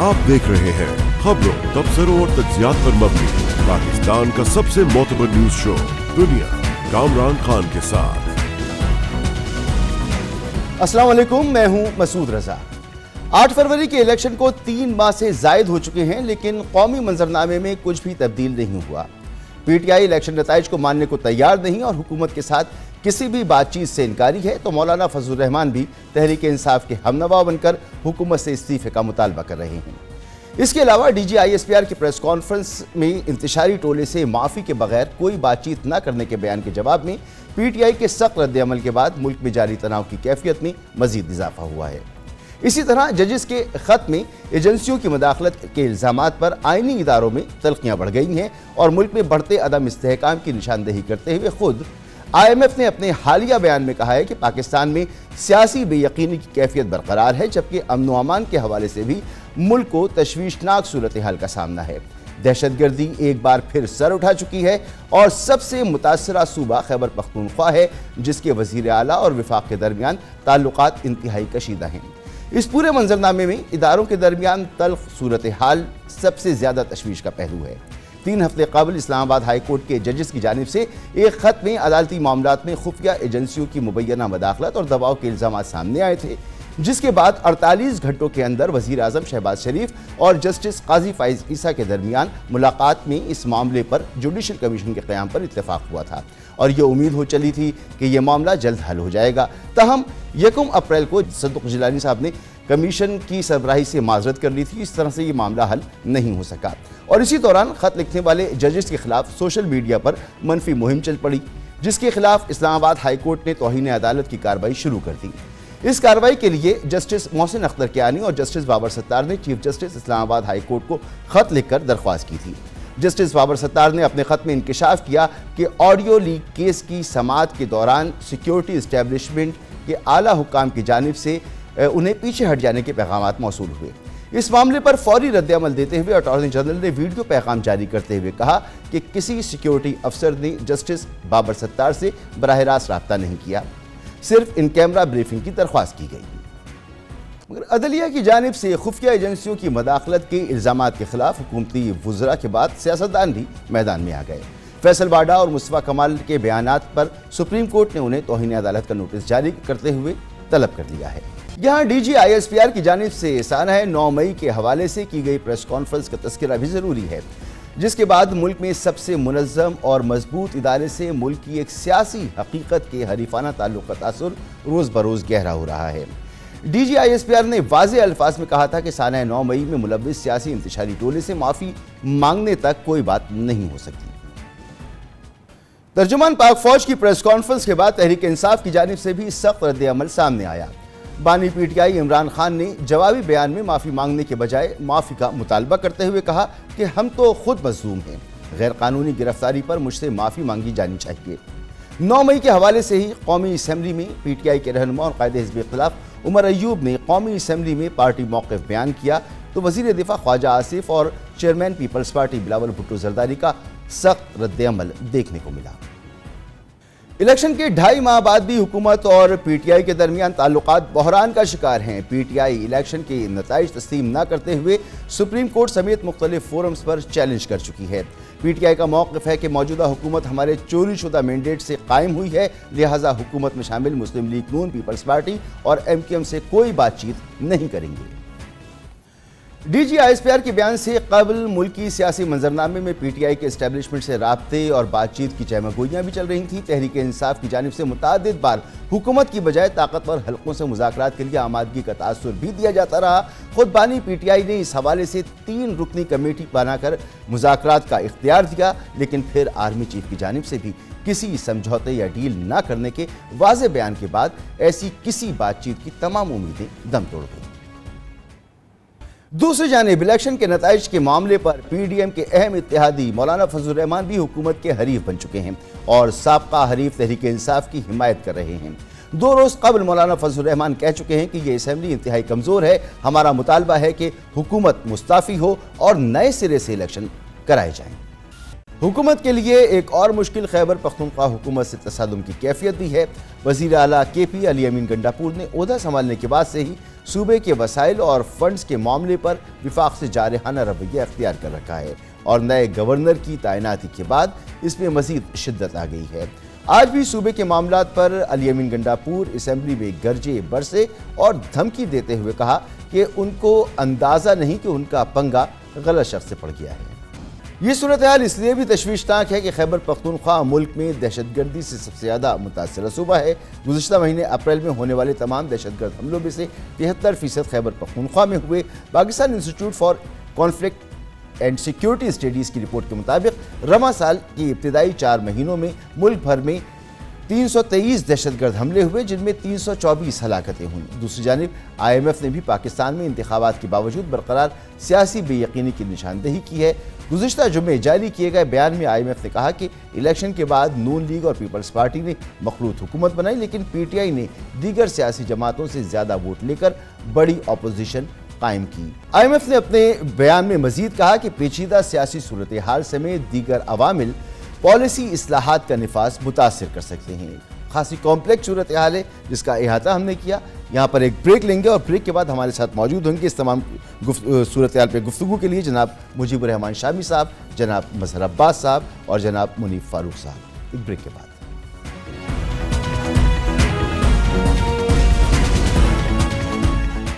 आप देख रहे हैं खबरों, तबसरों और तज्जियात पर मबनी पाकिस्तान का सबसे मोतबर न्यूज शो दुनिया, कामरान खान के साथ। अस्सलाम वालेकुम, मैं हूं मसूद रजा। 8 फरवरी के इलेक्शन को 3 माह से जायद हो चुके हैं, लेकिन कौमी मंजरनामे में कुछ भी तब्दील नहीं हुआ। पीटीआई इलेक्शन नताइज को मानने को तैयार नहीं और हुकूमत के साथ किसी भी बातचीत से इनकारी है, तो मौलाना फजलुर रहमान भी तहरीक इंसाफ के हमनवा बनकर हुकूमत से इस्तीफे का मुतालबा कर रहे हैं। इसके अलावा DGISPR की प्रेस कॉन्फ्रेंस में इंतशारी टोले से माफ़ी के बगैर कोई बातचीत न करने के बयान के जवाब में पीटीआई के सख्त रद्द-ए-अमल के बाद मुल्क में जारी तनाव की कैफियत में मजीद इजाफा हुआ है। इसी तरह जजेस के खत में एजेंसियों की मदाखलत के इल्ज़ामात पर आइनी इदारों में तल्खियाँ बढ़ गई हैं और मुल्क में बढ़ते अदम इस्तेहकाम की निशानदेही करते हुए खुद IMF ने अपने हालिया बयान में कहा है कि पाकिस्तान में सियासी बेयकीनी की कैफियत बरकरार है, जबकि अमन व अमान के हवाले से भी मुल्क को तशवीशनाक सूरत हाल का सामना है। दहशतगर्दी एक बार फिर सर उठा चुकी है और सबसे मुतासरा सूबा खैबर पख्तूनख्वा है, जिसके वज़ीर आला और विफाक के दरमियान ताल्लुकात इंतहाई कशीदा हैं। इस पूरे मंजरनामे में इदारों के दरमियान तल्ख सूरत हाल सबसे ज़्यादा तशवीश का पहलू है। 3 हफ्ते कबल इस्लामाबाद हाई कोर्ट के जजेस की जानिब से एक खत में अदालती मामलात में खुफिया एजेंसियों की मुबैना मदाखलत और दबाव के इल्ज़ाम सामने आए थे, जिसके बाद 48 घंटों के अंदर वज़ीर आज़म शहबाज शरीफ और जस्टिस काजी फाइज ईसा के दरमियान मुलाकात में इस मामले पर जुडिशल कमीशन के क़याम पर इत्तेफाक हुआ था और ये उम्मीद हो चली थी कि यह मामला जल्द हल हो जाएगा। ताहम 1 अप्रैल को सद्दुक़ जिलानी साहब ने कमीशन की सरबराही से माजरत कर ली थी। इस तरह से ये मामला हल नहीं हो सका और इसी दौरान खत लिखने वाले जजेस के खिलाफ सोशल मीडिया पर मनफी मुहिम चल पड़ी, जिसके खिलाफ इस्लामाबाद हाई कोर्ट ने तौहीन अदालत की कार्रवाई शुरू कर दी। इस कार्रवाई के लिए जस्टिस मोहसिन अख्तर कियानी और जस्टिस बाबर सत्तार ने chief justice Islamabad high court को खत लिखकर दरख्वास्त की थी। जस्टिस बाबर सत्तार ने अपने खत में इंकिशाफ किया कि ऑडियो लीक केस की समाअत के दौरान सिक्योरिटी इस्टेब्लिशमेंट के आला हुक्काम की जानिब से उन्हें पीछे हट जाने के पैगामात मौसूल हुए। इस मामले पर फौरी रद्द-ए-अमल देते हुए अटॉर्नी जनरल ने वीडियो पैगाम जारी करते हुए कहा कि किसी सिक्योरिटी अफसर ने जस्टिस बाबर सत्तार से बराह रास्त रब्ता नहीं किया, सिर्फ इन कैमरा ब्रीफिंग की दरख्वास्त की गई। मगर अदलिया की जानिब से खुफिया एजेंसियों की मदाखलत के इल्ज़ामात के खिलाफ हुकूमती वुज़रा के बाद सियासतदान भी मैदान में आ गए। फैसल बाडा और मुस्तफ़ा कमाल के बयानात पर सुप्रीम कोर्ट ने उन्हें तौहीन अदालत का नोटिस जारी करते हुए तलब कर लिया है। यहाँ DGISPR की जानिब से सानह 9 मई के हवाले से की गई प्रेस कॉन्फ्रेंस का तज़किरा भी ज़रूरी है, जिसके बाद मुल्क में सबसे मुनज़्ज़म और मजबूत इदारे से मुल्क की एक सियासी हकीकत के हरीफाना ताल्लुक़ का तासुर रोज़ बरोज़ गहरा हो रहा है। DGISPR ने वाज़े अल्फाज में कहा था कि सानह 9 मई में मुलव्विस सियासी इंतशारी टोले से माफ़ी मांगने तक कोई बात नहीं हो सकती। तर्जुमान पाक फौज की प्रेस कॉन्फ्रेंस के बाद तहरीक इंसाफ की जानिब से भी सख्त रद्द-ए-अमल सामने आया। बानी PTI इमरान खान ने जवाबी बयान में माफ़ी मांगने के बजाय माफ़ी का मुतालबा करते हुए कहा कि हम तो खुद मज़लूम हैं, गैर कानूनी गिरफ्तारी पर मुझसे माफ़ी मांगी जानी चाहिए। 9 मई के हवाले से ही कौमी असम्बली में PTI के रहनुमा और कायदे हिज़्ब इख्तिलाफ उमर अयूब ने कौमी असम्बली में पार्टी मौक़िफ़ बयान किया, तो वज़ीर दिफ़ा ख्वाजा आसिफ और चेयरमैन पीपल्स पार्टी बिलावल भुट्टो ज़रदारी का सख्त रद्द-ए-अमल देखने को मिला। इलेक्शन के 2.5 माह बाद भी हुकूमत और PTI के दरमियान ताल्लुकात बहरान का शिकार हैं। PTI इलेक्शन के नताइज तस्लीम न करते हुए सुप्रीम कोर्ट समेत मुख्तलिफ फोरम्स पर चैलेंज कर चुकी है। PTI का मौक़िफ़ है कि मौजूदा हुकूमत हमारे चोरी शुदा मैंडेट से कायम हुई है, लिहाजा हुकूमत में शामिल मुस्लिम लीग नून, पीपल्स पार्टी और MQM से कोई बातचीत नहीं करेंगे। DGISPR के बयान से कबल मुल्की सियासी मंजरनामे में PTI के इस्टेब्लिशमेंट से राब्ते और बातचीत की चहमगोइयाँ भी चल रही थी। तहरीक इंसाफ की जानिब से मुतअद्दिद बार हुकूमत की बजाय ताकतवर हल्कों से मुज़ाकरात के लिए आमादगी का तासुर भी दिया जाता रहा। खुद बानी PTI ने इस हवाले से 3 रुकनी कमेटी बनाकर मुज़ाकरात का इख्तियार दिया, लेकिन फिर आर्मी चीफ की जानिब से भी किसी समझौते या डील न करने के वाज़े बयान के बाद ऐसी किसी बातचीत की तमाम उम्मीदें दम तोड़ गईं। दूसरी जानिब इलेक्शन के नताइज के मामले पर PDM के अहम इत्तेहादी मौलाना फजलुर रहमान भी हुकूमत के हरीफ बन चुके हैं और साबका हरीफ तहरीक इंसाफ की हिमायत कर रहे हैं। 2 रोज़ कबल मौलाना फजलुर रहमान कह चुके हैं कि ये असम्बली इंतहाई कमज़ोर है, हमारा मुतालबा है कि हुकूमत मुस्ताफ़ी हो और नए सिरे से इलेक्शन कराए जाएं। हुकूमत के लिए एक और मुश्किल खैबर पख्तूनख्वा हुकूमत से तसादुम की कैफियत भी है। वज़ीर आला KP अली अमीन गंडापुर ने ओहदा संभालने के बाद से ही सूबे के वसाइल और फंड्स के मामले पर विफाक से जारहाना रवैया अख्तियार कर रखा है और नए गवर्नर की तैनाती के बाद इसमें मज़ीद शिद्दत आ गई है। आज भी सूबे के मामलात पर अली अमीन गंडापुर असेंबली में गरजे बरसे और धमकी देते हुए कहा कि उनको अंदाज़ा नहीं कि उनका पंगा गलत शख्स से पड़ गया है। ये सूरत हाल इसलिए भी तशवीशनाक है कि खैबर पख्तूनख्वा मुल्क में दहशतगर्दी से सबसे ज़्यादा मुतासर सूबा है। गुज़िश्ता महीने अप्रैल में होने वाले तमाम दहशतगर्द हमलों में से 73% खैबर पख्तूनख्वा में हुए। Pakistan institute for conflict and security studies की रिपोर्ट के मुताबिक रवा साल की इब्तदाई 4 महीनों में मुल्क भर में 323 दहशतगर्द हमले हुए, जिनमें 324 हलाकतें हुईं। दूसरी जानिब IMF ने भी पाकिस्तान में इंतखाबात के बावजूद बरकरार सियासी बेयकीनी की निशानदेही की है। गुज़िश्ता जुम्मे जारी किए गए बयान में IMF ने कहा कि इलेक्शन के बाद नून लीग और पीपल्स पार्टी ने मखलूत हुकूमत बनाई, लेकिन PTI ने दीगर सियासी जमातों से ज़्यादा वोट लेकर बड़ी अपोजिशन कायम की। IMF ने अपने बयान में मजीद कहा कि पेचीदा सियासी सूरत हाल समेत दीगर अवामिल पॉलिसी इस्लाहात का निफाज मुतासिर कर सकते हैं। खासी कॉम्प्लेक्स सूरत हाल है जिसका अहाता हमने किया। यहाँ पर एक ब्रेक लेंगे और ब्रेक के बाद हमारे साथ मौजूद होंगे इस तमाम सूरत हाल पर गुफ्तगू के लिए जनाब मुजीबुर रहमान शामी साहब, जनाब मजहर अब्बास साहब और जनाब मुनीफ फारूक साहब। एक ब्रेक के बाद